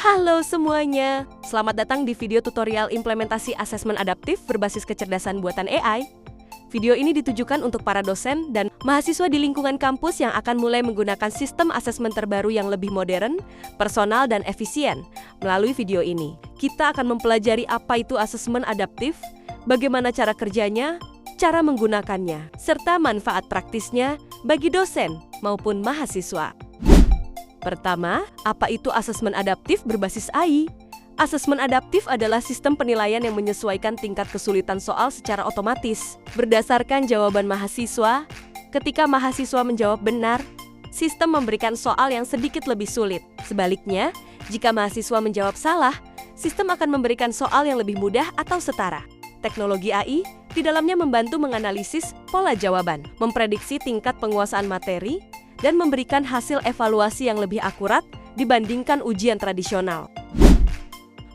Halo semuanya, selamat datang di video tutorial implementasi asesmen adaptif berbasis kecerdasan buatan AI. Video ini ditujukan untuk para dosen dan mahasiswa di lingkungan kampus yang akan mulai menggunakan sistem asesmen terbaru yang lebih modern, personal, dan efisien. Melalui video ini, kita akan mempelajari apa itu asesmen adaptif, bagaimana cara kerjanya, cara menggunakannya, serta manfaat praktisnya bagi dosen maupun mahasiswa. Pertama, apa itu asesmen adaptif berbasis AI? Asesmen adaptif adalah sistem penilaian yang menyesuaikan tingkat kesulitan soal secara otomatis. Berdasarkan jawaban mahasiswa, ketika mahasiswa menjawab benar, sistem memberikan soal yang sedikit lebih sulit. Sebaliknya, jika mahasiswa menjawab salah, sistem akan memberikan soal yang lebih mudah atau setara. Teknologi AI di dalamnya membantu menganalisis pola jawaban, memprediksi tingkat penguasaan materi, dan memberikan hasil evaluasi yang lebih akurat dibandingkan ujian tradisional.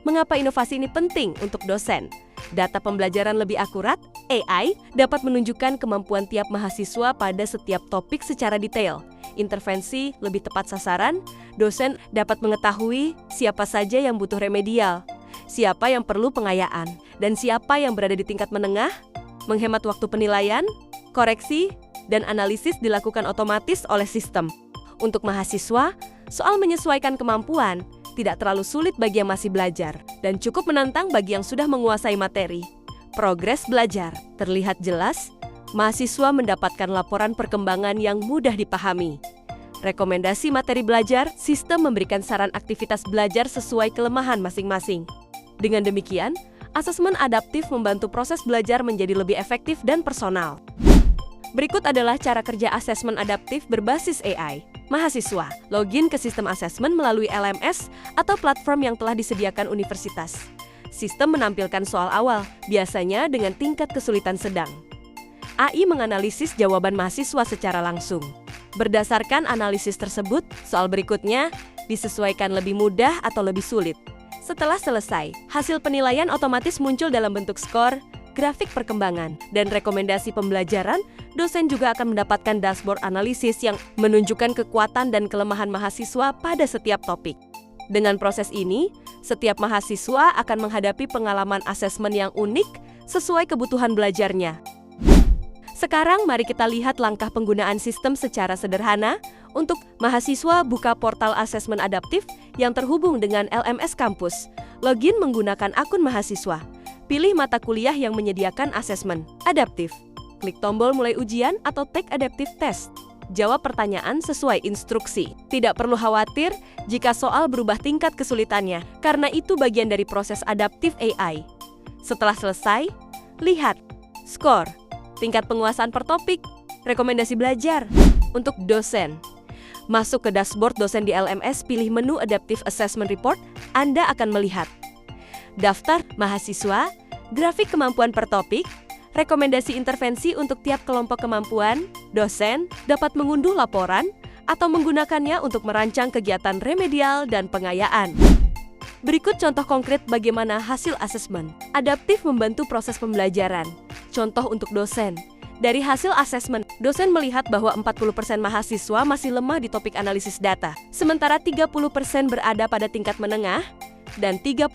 Mengapa inovasi ini penting untuk dosen? Data pembelajaran lebih akurat, AI dapat menunjukkan kemampuan tiap mahasiswa pada setiap topik secara detail. Intervensi lebih tepat sasaran, dosen dapat mengetahui siapa saja yang butuh remedial, siapa yang perlu pengayaan, dan siapa yang berada di tingkat menengah, menghemat waktu penilaian, koreksi, dan analisis dilakukan otomatis oleh sistem. Untuk mahasiswa, soal menyesuaikan kemampuan tidak terlalu sulit bagi yang masih belajar dan cukup menantang bagi yang sudah menguasai materi. Progres belajar terlihat jelas, mahasiswa mendapatkan laporan perkembangan yang mudah dipahami. Rekomendasi materi belajar, sistem memberikan saran aktivitas belajar sesuai kelemahan masing-masing. Dengan demikian, asesmen adaptif membantu proses belajar menjadi lebih efektif dan personal. Berikut adalah cara kerja asesmen adaptif berbasis AI. Mahasiswa, login ke sistem asesmen melalui LMS atau platform yang telah disediakan universitas. Sistem menampilkan soal awal, biasanya dengan tingkat kesulitan sedang. AI menganalisis jawaban mahasiswa secara langsung. Berdasarkan analisis tersebut, soal berikutnya disesuaikan lebih mudah atau lebih sulit. Setelah selesai, hasil penilaian otomatis muncul dalam bentuk skor, grafik perkembangan, dan rekomendasi pembelajaran. Dosen juga akan mendapatkan dashboard analisis yang menunjukkan kekuatan dan kelemahan mahasiswa pada setiap topik. Dengan proses ini, setiap mahasiswa akan menghadapi pengalaman asesmen yang unik sesuai kebutuhan belajarnya. Sekarang mari kita lihat langkah penggunaan sistem secara sederhana. Untuk mahasiswa, buka portal asesmen adaptif yang terhubung dengan LMS kampus. Login menggunakan akun mahasiswa. Pilih mata kuliah yang menyediakan asesmen adaptif. Klik tombol mulai ujian atau take adaptive test. Jawab pertanyaan sesuai instruksi. Tidak perlu khawatir jika soal berubah tingkat kesulitannya, karena itu bagian dari proses adaptif AI. Setelah selesai, lihat skor, tingkat penguasaan per topik, rekomendasi belajar. Untuk dosen, masuk ke dashboard dosen di LMS, pilih menu Adaptive Assessment Report. Anda akan melihat daftar mahasiswa, grafik kemampuan per topik, rekomendasi intervensi untuk tiap kelompok kemampuan. Dosen dapat mengunduh laporan atau menggunakannya untuk merancang kegiatan remedial dan pengayaan. Berikut contoh konkret bagaimana hasil asesmen adaptif membantu proses pembelajaran. Contoh untuk dosen. Dari hasil asesmen, dosen melihat bahwa 40% mahasiswa masih lemah di topik analisis data, sementara 30% berada pada tingkat menengah, dan 30%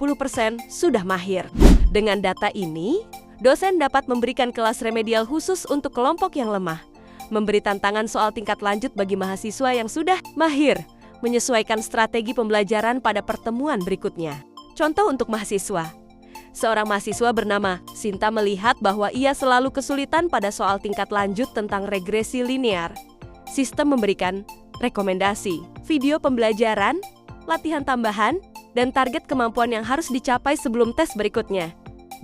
sudah mahir. Dengan data ini, dosen dapat memberikan kelas remedial khusus untuk kelompok yang lemah, memberi tantangan soal tingkat lanjut bagi mahasiswa yang sudah mahir, menyesuaikan strategi pembelajaran pada pertemuan berikutnya. Contoh untuk mahasiswa. Seorang mahasiswa bernama Sinta melihat bahwa ia selalu kesulitan pada soal tingkat lanjut tentang regresi linear. Sistem memberikan rekomendasi, video pembelajaran, latihan tambahan, dan target kemampuan yang harus dicapai sebelum tes berikutnya.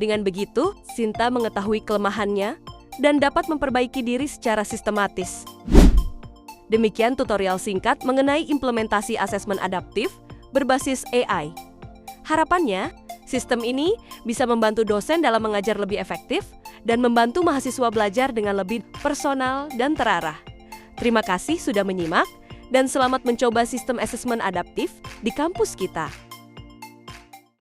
Dengan begitu, Sinta mengetahui kelemahannya dan dapat memperbaiki diri secara sistematis. Demikian tutorial singkat mengenai implementasi asesmen adaptif berbasis AI. Harapannya, sistem ini bisa membantu dosen dalam mengajar lebih efektif dan membantu mahasiswa belajar dengan lebih personal dan terarah. Terima kasih sudah menyimak dan selamat mencoba sistem asesmen adaptif di kampus kita.